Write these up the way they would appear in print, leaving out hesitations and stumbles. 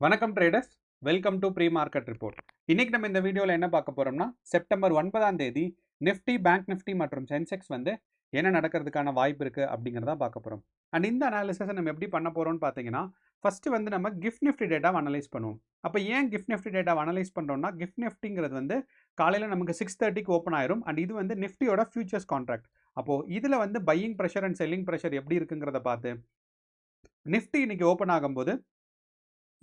வணக்கம் traders, welcome to pre market report. இன்னைக்கு நம்ம இந்த வீடியோவில் என்ன பார்க்க போறோம்னா, செப்டம்பர் 9ஆம் தேதி நிஃப்டி, பேங்க் நிஃப்டி மற்றும் சென்செக்ஸ் வந்து என்ன நடக்கிறதுக்கான வாய்ப்பு இருக்கு அப்படிங்கிறத பார்க்க போறோம். அண்ட் இந்த அனாலிசிஸை நம்ம எப்படி பண்ண போறோம்னு பார்த்தீங்கன்னா, ஃபர்ஸ்ட் வந்து நம்ம கிஃப்ட் நிஃப்டி டேட்டாவை அனலைஸ் பண்ணுவோம். அப்போ ஏன் கிஃப்ட் நிஃப்டி டேட்டாவை அனலைஸ் பண்ணுறோம்னா, கிஃப்ட் நிஃப்டிங்கிறது வந்து காலையில் நமக்கு 6:30க்கு ஓப்பன் ஆயிரும். அண்ட் இது வந்து நிஃப்டியோட ஃபியூச்சர்ஸ் கான்ட்ராக்ட். அப்போ இதில் வந்து buying pressure and selling pressure எப்படி இருக்குங்கிறத பார்த்து நிஃப்டி இன்னைக்கு ஓப்பன் ஆகும்போது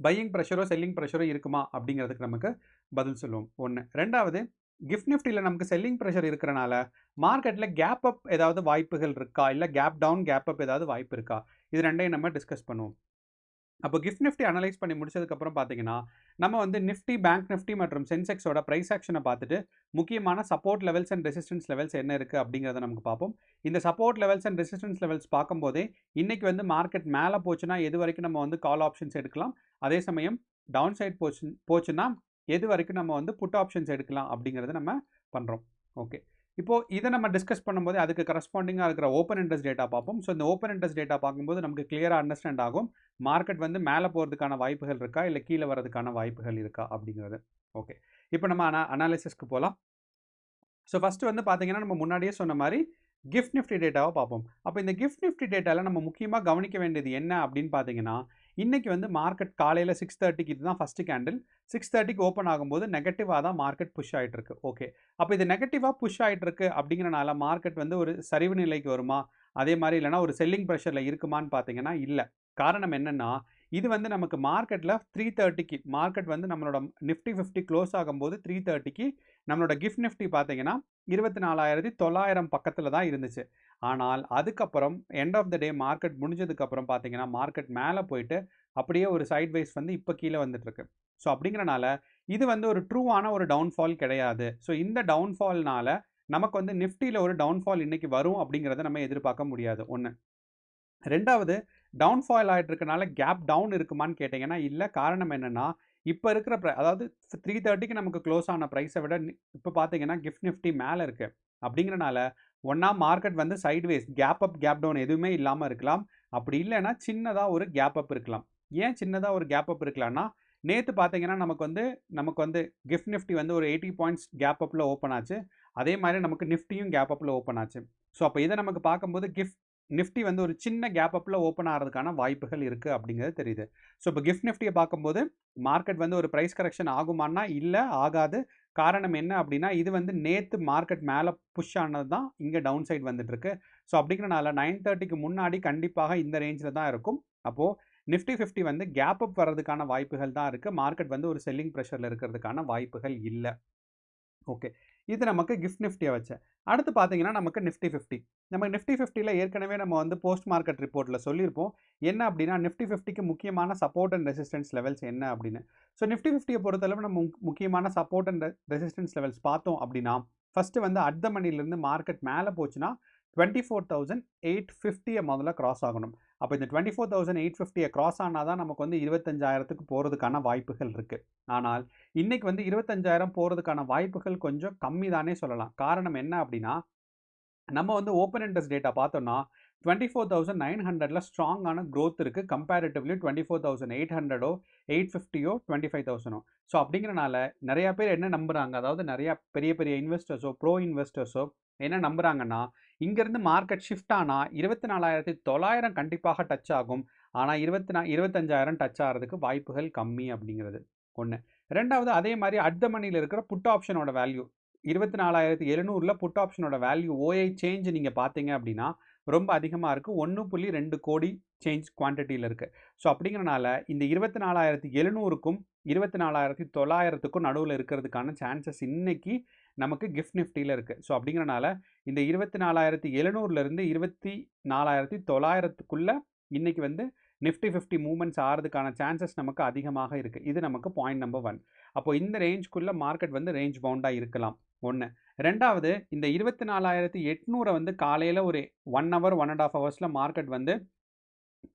பையிங் ப்ரெஷரோ செல்லிங் ப்ரெஷரோ இருக்குமா அப்படிங்கிறதுக்கு நமக்கு பதில் சொல்லுவோம். ஒன்று. ரெண்டாவது, கிஃப்ட் நிஃப்டியில் நமக்கு செல்லிங் ப்ரெஷர் இருக்கிறனால மார்க்கெட்டில் கேப் அப் ஏதாவது வாய்ப்புகள் இருக்கா, இல்லை கேப் டவுன் கேப் அப் ஏதாவது வாய்ப்பு இருக்கா, இது ரெண்டையும் நம்ம டிஸ்கஸ் பண்ணுவோம். அப்போ கிஃப்ட் நிஃப்டி அனலைஸ் பண்ணி முடிச்சதுக்கப்புறம் பார்த்தீங்கன்னா, நம்ம வந்து நிஃப்டி, பேங்க் நிஃப்டி மற்றும் சென்செக்ஸோட ப்ரைஸ் ஆக்ஷனை பார்த்துட்டு முக்கியமான support levels and resistance levels என்ன இருக்குது அப்படிங்கிறத நமக்கு பார்ப்போம். இந்த support levels and resistance levels பார்க்கும்போதே இன்னைக்கு வந்து மார்க்கெட் மேலே போச்சுன்னா எது வரைக்கும் நம்ம வந்து கால் ஆப்ஷன்ஸ் எடுக்கலாம், அதே சமயம் டவுன் சைட் போச்சுன்னா எது வரைக்கும் நம்ம வந்து புட் ஆப்ஷன்ஸ் எடுக்கலாம் அப்படிங்கிறத நம்ம பண்ணுறோம். ஓகே, இப்போது இதை நம்ம டிஸ்கஸ் பண்ணும்போது அதுக்கு கரஸ்பாண்டிங்காக இருக்கிற ஓப்பன் இன்ட்ரெஸ்ட் டேட்டா பார்ப்போம். ஸோ இந்த ஓப்பன் இன்ட்ரெஸ்ட் டேட்டா பார்க்கும்போது நமக்கு கிளியராக அண்டர்ஸ்டாண்ட் ஆகும் மார்க்கெட் வந்து மேலே போகிறதுக்கான வாய்ப்புகள் இருக்கா, இல்லை கீழே வரதுக்கான வாய்ப்புகள் இருக்கா அப்படிங்கிறது. ஓகே, இப்போ நம்ம அனாலிசிஸ்க்கு போகலாம். ஸோ ஃபஸ்ட்டு வந்து பார்த்தீங்கன்னா, நம்ம முன்னாடியே சொன்ன மாதிரி கிஃப்ட் நிஃப்டி டேட்டாவை பார்ப்போம். அப்போ இந்த கிஃப்ட் நிஃப்டி டேட்டாவில் நம்ம முக்கியமாக கவனிக்க வேண்டியது என்ன அப்படின்னு பார்த்தீங்கன்னா, இன்றைக்கி வந்து மார்க்கெட் காலையில் 6:30க்கு இதுதான் ஃபஸ்ட்டு கேண்டில். 6:30க்கு ஓப்பன் ஆகும்போது நெகட்டிவாக தான் மார்க்கெட் புஷ் ஆகிட்டு இருக்கு. ஓகே, அப்போ இது நெகட்டிவாக புஷ் ஆகிட்டு இருக்கு அப்படிங்கிறனால மார்க்கெட் வந்து ஒரு சரிவு நிலைக்கு வருமா, அதே மாதிரி இல்லைனா ஒரு செல்லிங் ப்ரெஷரில் இருக்குமான்னு பார்த்தீங்கன்னா இல்லை. காரணம் என்னென்னா, இது வந்து நமக்கு மார்க்கெட்டில் 3:30க்கு மார்க்கெட் வந்து நம்மளோட நிஃப்டி 50 க்ளோஸ் ஆகும்போது 3:30க்கு நம்மளோட கிஃப்ட் நிஃப்டி பார்த்தீங்கன்னா 24,900 பக்கத்தில் தான் இருந்துச்சு. ஆனால் அதுக்கப்புறம் end of the day market முடிஞ்சதுக்கப்புறம் பார்த்தீங்கன்னா மார்க்கெட் மேலே போயிட்டு அப்படியே ஒரு சைட் வைஸ் வந்து இப்போ கீழே வந்துட்டுருக்கு. ஸோ அப்படிங்கிறனால இது வந்து ஒரு ட்ரூவான ஒரு டவுன்ஃபால் கிடையாது. ஸோ இந்த டவுன்ஃபால்னால நமக்கு வந்து நிஃப்டியில் ஒரு டவுன்ஃபால் இன்னைக்கு வரும் அப்படிங்கிறத நம்ம எதிர்பார்க்க முடியாது. ஒன்று. ரெண்டாவது, டவுன்ஃபால் ஆகிட்டு இருக்கனால கேப் டவுன் இருக்குமான்னு கேட்டிங்கன்னா இல்லை. காரணம் என்னென்னா, இப்போ இருக்கிற அதாவது 3:30க்கு நமக்கு க்ளோஸ் ஆன ப்ரைஸை விட இப்போ பார்த்தீங்கன்னா கிஃப்ட் நிஃப்டி மேலே இருக்குது. அப்படிங்கிறனால ஒன்றா மார்க்கெட் வந்து sideways gap up gap down எதுவுமே இல்லாமல் இருக்கலாம். அப்படி இல்லைன்னா சின்னதாக ஒரு கேப் அப் இருக்கலாம். ஏன் சின்னதாக ஒரு கேப் அப் இருக்கலாம்னா, நேற்று பார்த்தீங்கன்னா நமக்கு வந்து கிஃப்ட் நிஃப்டி வந்து ஒரு 80 பாயிண்ட்ஸ் கேப் அப்பில் ஓப்பன் ஆச்சு. அதே மாதிரி நமக்கு நிஃப்டியும் கேப் அப்பில் ஓப்பன் ஆச்சு. ஸோ அப்போ இதை நமக்கு பார்க்கும்போது நிஃப்டி வந்து ஒரு சின்ன கேப் அப்பில் ஓப்பன் ஆகிறதுக்கான வாய்ப்புகள் இருக்குது அப்படிங்கிறது தெரியுது. ஸோ இப்போ கிஃப்ட் நிஃப்டியை பார்க்கும்போது மார்க்கெட் வந்து ஒரு ப்ரைஸ் கரெக்ஷன் ஆகுமான்னா இல்லை, ஆகாது. காரணம் என்ன அப்படின்னா, இது வந்து நேற்று மார்க்கெட் மேலே புஷ் ஆனது தான் இங்கே டவுன் சைட் வந்துட்டுருக்கு. ஸோ அப்படிங்கிறனால 9:30க்கு முன்னாடி கண்டிப்பாக இந்த ரேஞ்சில் தான் இருக்கும். அப்போது நிஃப்டி 50 வந்து கேப் அப் வர்றதுக்கான வாய்ப்புகள் தான் இருக்குது. மார்க்கெட் வந்து ஒரு செல்லிங் ப்ரெஷரில் இருக்கிறதுக்கான வாய்ப்புகள் இல்லை. ஓகே, இது நமக்கு கிஃப்ட் நிஃப்டியை வச்ச. அடுத்து பார்த்தீங்கன்னா நமக்கு நிஃப்டி 50. நம்ம நிஃப்டி 50ல் ஏற்கனவே நம்ம வந்து போஸ்ட் மார்க்கெட் ரிப்போர்ட்டில் சொல்லியிருப்போம். என்ன அப்படின்னா, நிஃப்டி 50க்கு முக்கியமான சப்போர்ட் அண்ட் ரெசிஸ்டன்ஸ் லெவல்ஸ் என்ன அப்படின்னு. ஸோ நிஃப்டி 50யை பொறுத்தளவு நம்ம முக்கியமான சப்போர்ட் அண்ட் ரெசிஸ்டன்ஸ் லெவல்ஸ் பார்த்தோம் அப்படின்னா, ஃபஸ்ட்டு வந்து அட் த மணிலேருந்து மார்க்கெட் மேலே போச்சுன்னா 24,850 முதல்ல கிராஸ் ஆகணும். அப்போ இந்த 24,850 கிராஸ் ஆனால் தான் நமக்கு வந்து 25,000க்கு போகிறதுக்கான வாய்ப்புகள் இருக்குது. ஆனால் இன்னைக்கு வந்து 25,000 போகிறதுக்கான வாய்ப்புகள் கொஞ்சம் கம்மி தானே சொல்லலாம். காரணம் என்ன அப்படின்னா, நம்ம வந்து ஓப்பன் இன்ட்ரெஸ்ட் டேட்டா பார்த்தோம்னா 24,900ல் ஸ்ட்ராங்கான க்ரோத் இருக்குது. கம்பேரிட்டிவ்லி 24,800ஓ 850ஓ 25,000ஓ. ஸோ அப்படிங்கிறனால நிறையா பேர் என்ன நம்புகிறாங்க, அதாவது நிறையா பெரிய பெரிய இன்வெஸ்டர்ஸோ ப்ரோ இன்வெஸ்டர்ஸோ என்ன நம்புகிறாங்கன்னா, இங்கேருந்து மார்க்கெட் ஷிஃப்ட் ஆனால் 24,900 கண்டிப்பாக டச் ஆகும். ஆனால் 25,000 டச் ஆகிறதுக்கு வாய்ப்புகள் கம்மி அப்படிங்கிறது ஒன்று. ரெண்டாவது, அதே மாதிரி அட் த மணியில் இருக்கிற புட் ஆப்ஷனோட வேல்யூ 24,700ல் புட் ஆப்ஷனோட வேல்யூ ஓஐ சேஞ்ச் நீங்கள் பார்த்தீங்க அப்படின்னா ரொம்ப அதிகமாக இருக்குது. 1.2 கோடி சேஞ்ச் குவான்டிட்டியில் இருக்குது. ஸோ அப்படிங்கிறனால இந்த 24,700க்கும் 24,900க்கும் நடுவில் இருக்கிறதுக்கான சான்சஸ் இன்னைக்கு நமக்கு கிஃப்ட் நிஃப்டியில் இருக்குது. ஸோ அப்படிங்கிறனால இந்த 24,700லேருந்து 24,900க்குள்ளே இன்னைக்கு வந்து நிஃப்டி 50 மூவ்மெண்ட்ஸ் ஆகிறதுக்கான சான்சஸ் நமக்கு அதிகமாக இருக்குது. இது நமக்கு பாயிண்ட் நம்பர் 1. அப்போ இந்த ரேஞ்சுக்குள்ளே மார்க்கெட் வந்து ரேஞ்ச் பவுண்டாக இருக்கலாம். ஒன்று. ரெண்டாவது, இந்த 24,800 வந்து காலையில் ஒரு 1 ஹவர் 1.5 ஹவர்ஸில் மார்க்கெட் வந்து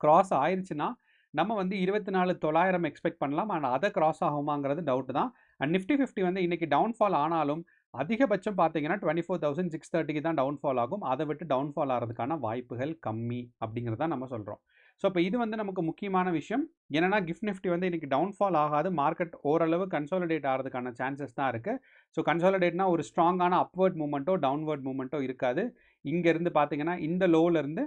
கிராஸ் ஆயிடுச்சுன்னா நம்ம வந்து 24,900 எக்ஸ்பெக்ட் பண்ணலாம். ஆனால் அதை கிராஸ் ஆகுமாங்கிறது டவுட் தான். அண்ட் நிஃப்டி 50 வந்து இன்றைக்கி டவுன்ஃபால் ஆனாலும் அதிகபட்சம் பார்த்தீங்கன்னா 24,630க்கு தான் டவுன்ஃபால் ஆகும். அதை விட்டு டவுன்ஃபால் ஆகிறதுக்கான வாய்ப்புகள் கம்மி அப்படிங்கிறத நம்ம சொல்கிறோம். ஸோ இப்போ இது வந்து நமக்கு முக்கியமான விஷயம். என்னன்னா கிஃப்ட் நிஃப்டி வந்து இன்னைக்கு டவுன்ஃபால் ஆகாது. மார்க்கெட் ஓரளவு கன்சாலிடேட் ஆகிறதுக்கான சான்சஸ் தான் இருக்குது. ஸோ கன்சாலிடேட்னா ஒரு ஸ்ட்ராங்கான அப்வர்ட் மூமெண்ட்டோ டவுன்வர்ட் மூமெண்ட்டோ இருக்காது. இங்கேருந்து பார்த்தீங்கன்னா இந்த லோவிலேருந்து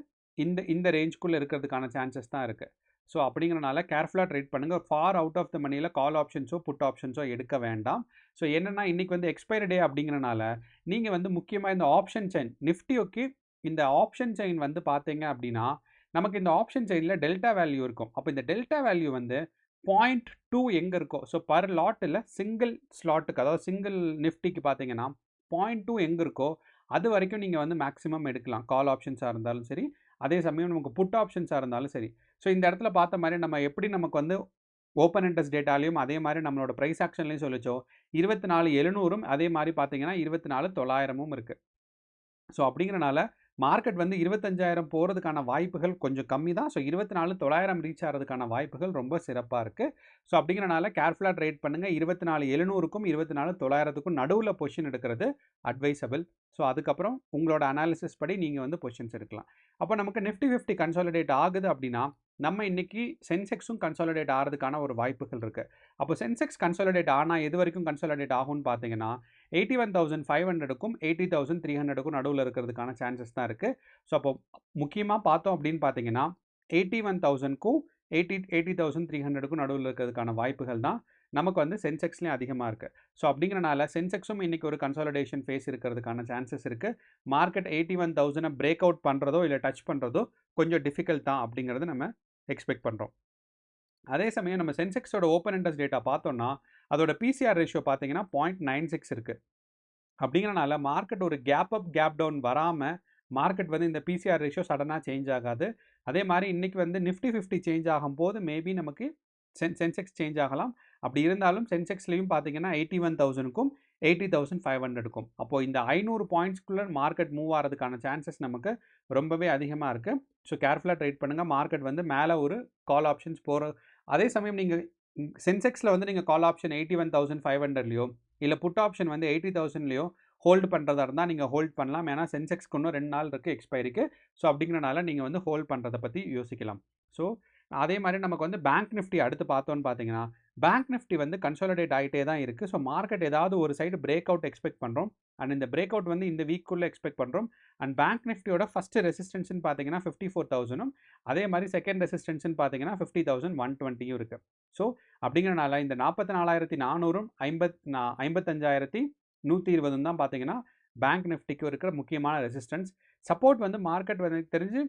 இந்த ரேஞ்சுக்குள்ளே இருக்கிறதுக்கான சான்சஸ் தான் இருக்குது. ஸோ அப்படிங்கிறனால கேர்ஃபுல்லாக ட்ரேட் பண்ணுங்கள். ஃபார் அவுட் ஆஃப் த மணியில் கால் ஆப்ஷன்ஸோ புட் ஆப்ஷன்ஸோ எடுக்க வேண்டாம். ஸோ என்னென்னா இன்றைக்கி வந்து எக்ஸ்பைரி டே அப்படிங்கிறனால நீங்கள் வந்து முக்கியமாக இந்த ஆப்ஷன் செயின் நிஃப்டியோக்கு இந்த ஆப்ஷன் செயின் வந்து பார்த்தீங்க அப்படின்னா நமக்கு இந்த ஆப்ஷன் செயினில் டெல்டா வேல்யூ இருக்கும். அப்போ இந்த டெல்டா வேல்யூ வந்து 0.2 எங்கே இருக்கோ, ஸோ பர் லாட்டில் சிங்கிள் ஸ்லாட்டுக்கு, அதாவது சிங்கிள் நிஃப்டிக்கு பார்த்தீங்கன்னா 0.2 எங்கே இருக்கோ அது வரைக்கும் நீங்கள் வந்து மேக்ஸிமம் எடுக்கலாம். கால் ஆப்ஷன்ஸாக இருந்தாலும் சரி, அதே சமயம் நமக்கு புட் ஆப்ஷன்ஸாக இருந்தாலும் சரி. ஸோ இந்த இடத்துல பார்த்த மாதிரி நம்ம எப்படி நமக்கு வந்து ஓப்பன் இன்ட்ரெஸ்ட் டேட்டாலையும் அதே மாதிரி நம்மளோட ப்ரைஸ் ஆக்ஷன்லையும் சொல்லிச்சோ 24,700 அதே மாதிரி பார்த்தீங்கன்னா 24,900 இருக்குது. ஸோ அப்படிங்கிறனால மார்க்கெட் வந்து 25,000 போகிறதுக்கான வாய்ப்புகள் கொஞ்சம் கம்மி தான். ஸோ 24,900 ரீச் ஆகிறதுக்கான வாய்ப்புகள் ரொம்ப சிறப்பாக இருக்குது. ஸோ அப்படிங்கிறனால கேர்ஃபுல்லாக ட்ரேட் பண்ணுங்கள். 24,700க்கும் 24,900க்கும் நடுவில் பொசிஷன் எடுக்கிறது அட்வைசபிள். ஸோ அதுக்கப்புறம் உங்களோட அனாலிசிஸ் படி நீங்கள் வந்து பொசிஷன்ஸ் எடுக்கலாம். அப்போ நமக்கு நிஃப்டி 50 கன்சாலிடேட் ஆகுது அப்படின்னா நம்ம இன்னைக்கு சென்செக்ஸும் கன்சாலிடேட் ஆகிறதுக்கான ஒரு வாய்ப்புகள் இருக்குது. அப்போ சென்செக்ஸ் கன்சாலிடேட் ஆனால் எது வரைக்கும் கன்சாலிடேட் ஆகும்னு பார்த்தீங்கன்னா 81,500க்கும் 80,300க்கும் நடுவில் இருக்கிறதுக்கான சான்சஸ் தான் இருக்குது. ஸோ அப்போ முக்கியமாக பார்த்தோம் அப்படின்னு பார்த்தீங்கன்னா 81,000க்கும் 80,300க்கும் நடுவில் இருக்கிறதுக்கான வாய்ப்புகள் தான் நமக்கு வந்து சென்செக்ஸ்லேயும் அதிகமாக இருக்குது. ஸோ அப்படிங்கிறனால சென்செக்ஸும் இன்றைக்கி ஒரு கன்சாலிடேஷன் ஃபேஸ் இருக்கிறதுக்கான சான்சஸ் இருக்குது. மார்க்கெட் 81,000 பிரேக் அவுட் பண்ணுறதோ இல்லை டச் பண்ணுறதோ கொஞ்சம் டிஃபிகல்ட் தான் அப்படிங்கிறது நம்ம எக்ஸ்பெக்ட் பண்ணுறோம். அதே சமயம் நம்ம சென்செக்ஸோட ஓப்பன் இன்ட்ரெஸ்ட் டேட்டா பார்த்தோம்னா அதோட பிசிஆர் ரேஷியோ பார்த்தீங்கன்னா 0.96 இருக்குது. அப்படிங்கிறனால மார்க்கெட் ஒரு கேப் அப் கேப் டவுன் வராமல் மார்க்கெட் வந்து இந்த பிசிஆர் ரேஷியோ சடனாக சேஞ்ச் ஆகாது. அதே மாதிரி இன்றைக்கி வந்து நிஃப்டி 50 சேஞ்ச் ஆகும்போது மேபி நமக்கு சென்செக்ஸ் சேஞ்ச் ஆகலாம். அப்படி இருந்தாலும் சென்செக்ஸ்லையும் பார்த்தீங்கன்னா 81,000க்கும் 80,500க்கும் அப்போது இந்த 500 பாயிண்ட்ஸ்குள்ளே மார்க்கெட் மூவ் ஆகிறதுக்கான சான்சஸ் நமக்கு ரொம்பவே அதிகமாக இருக்குது. ஸோ கேர்ஃபுல்லாக ட்ரேட் பண்ணுங்கள். மார்க்கெட் வந்து மேலே ஒரு கால் ஆப்ஷன்ஸ் போகிற அதே சமயம் நீங்கள் சென்செக்ஸில் வந்து நீங்கள் கால் ஆப்ஷன் 81,500லையோ இல்லை புட் ஆப்ஷன் வந்து 80,000லையோ ஹோல்டு பண்ணுறதா இருந்தால் நீங்கள் ஹோல்ட் பண்ணலாம். ஏன்னா சென்செக்ஸ்க்கு இன்னும் 2 நாள் இருக்குது எக்ஸ்பைரிக்கு. ஸோ அப்படிங்கிறனால நீங்கள் வந்து ஹோல்ட் பண்ணுறதை பற்றி யோசிக்கலாம். ஸோ அதே மாதிரி நமக்கு வந்து பேங்க் நிஃப்டி அடுத்து பார்த்தோன்னு பார்த்தீங்கன்னா பேங்க் நிஃப்டி வந்து கன்சாலிடேட் ஆகிட்டே தான் இருக்குது. ஸோ மார்க்கெட் ஏதாவது ஒரு சைடு பிரேக் அவுட் எக்ஸ்பெக்ட் பண்ணுறோம். அண்ட் இந்த பிரேக் அவுட் வந்து இந்த வீக்குள்ளே எக்ஸ்பெக்ட் பண்ணுறோம். அண்ட் பேங்க் நிஃப்டியோட ஃபஸ்ட்டு ரெசிஸ்டன்ஸ்னு பார்த்தீங்கன்னா 54,000ம் அதே மாதிரி செகண்ட் ரெசிஸ்டன்ஸ்னு பார்த்தீங்கன்னா 50,120யும் இருக்குது. ஸோ அப்படிங்கிறனால இந்த 44,400ம் 55,120 தான் பார்த்தீங்கன்னா பேங்க் நிஃப்டிக்கு இருக்கிற முக்கியமான ரெசிஸ்டன்ஸ். சப்போர்ட் வந்து மார்க்கெட் வந்து தெரிஞ்சு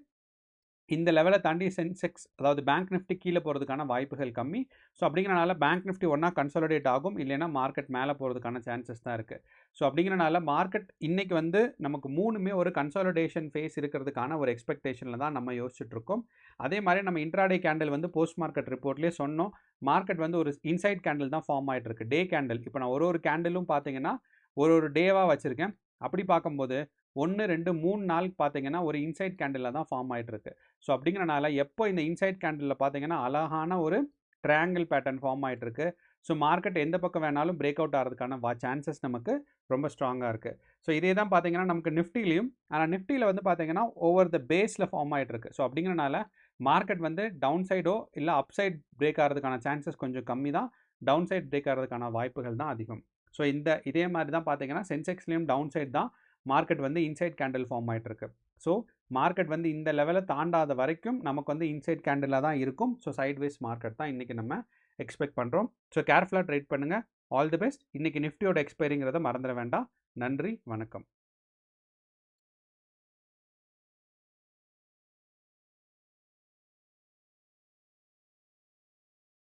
இந்த லெவலை தாண்டி சென்செக்ஸ் அதாவது பேங்க் நிஃப்டி கீழே போகிறதுக்கான வாய்ப்புகள் கம்மி. ஸோ அப்படிங்கிறனால பேங்க் நிஃப்டி ஒன்றா கன்சாலிடேட் ஆகும், இல்லைன்னா மார்க்கெட் மேலே போகிறதுக்கான சான்சஸ் தான் இருக்குது. ஸோ அப்படிங்கிறனால மார்க்கெட் இன்றைக்கி வந்து நமக்கு மூணுமே ஒரு கன்சாலிடேஷன் ஃபேஸ் இருக்கிறதுக்கான ஒரு எக்ஸ்பெக்டேஷனில் தான் நம்ம யோசிச்சுட்ருக்கோம். அதே மாதிரி நம்ம இன்ட்ராடே கேண்டில் வந்து போஸ்ட் மார்க்கெட் ரிப்போர்ட்லேயே சொன்னோம். மார்க்கெட் வந்து ஒரு இன்சைட் கேண்டில் தான் ஃபார்ம் ஆகிட்டு இருக்கு. டே கேண்டில் இப்போ நான் ஒரு கேண்டிலும் பார்த்தீங்கன்னா ஒரு டேவாக வச்சுருக்கேன். அப்படி பார்க்கும்போது 1, 2, 3 நாளுக்கு பார்த்தீங்கன்னா ஒரு இன்சைட் கேண்டில் தான் ஃபார்ம் ஆகிட்டு இருக்கு. ஸோ அப்படிங்கிறனால எப்போ இந்த இன்சைட் கேண்டிலில் பார்த்தீங்கன்னா அழகான ஒரு ட்ரையாங்கிள் பேட்டர்ன் ஃபார்ம் ஆகிட்டு இருக்கு. ஸோ மார்க்கெட் எந்த பக்கம் வேணாலும் பிரேக் அவுட் ஆகிறதுக்கான சான்சஸ் நமக்கு ரொம்ப ஸ்ட்ராங்காக இருக்குது. ஸோ இதே தான் பார்த்தீங்கன்னா நமக்கு நிஃப்டிலையும், ஆனால் நிஃப்டியில் வந்து பார்த்தீங்கன்னா ஓவர் த பேஸில் ஃபார்ம் ஆகிட்டு இருக்கு. ஸோ அப்படிங்கிறனால மார்க்கெட் வந்து டவுன் சைடோ இல்லை அப் சைட் பிரேக் ஆகிறதுக்கான சான்சஸ் கொஞ்சம் கம்மி தான். டவுன் சைட் பிரேக் ஆகிறதுக்கான வாய்ப்புகள் தான் அதிகம். ஸோ இதே மாதிரி தான் பார்த்தீங்கன்னா சென்செக்ஸ்லேயும் டவுன் சைட் தான் மார்க்கெட் வந்து இன்சைட் கேண்டில் ஃபார்ம் ஆகிட்டு இருக்கு. ஸோ மார்க்கெட் வந்து இந்த லெவலை தாண்டாத வரைக்கும் நமக்கு வந்து இன்சைட் கேண்டிலாக தான் இருக்கும். ஸோ சைட்வேஸ் மார்க்கெட் தான் இன்றைக்கி நம்ம எக்ஸ்பெக்ட் பண்ணுறோம். ஸோ கேர்ஃபுல்லாக ட்ரேட் பண்ணுங்கள். All the best. இன்றைக்கி நிஃப்டியோட எக்ஸ்பைரிங்கிறத மறந்துட வேண்டாம். நன்றி, வணக்கம்.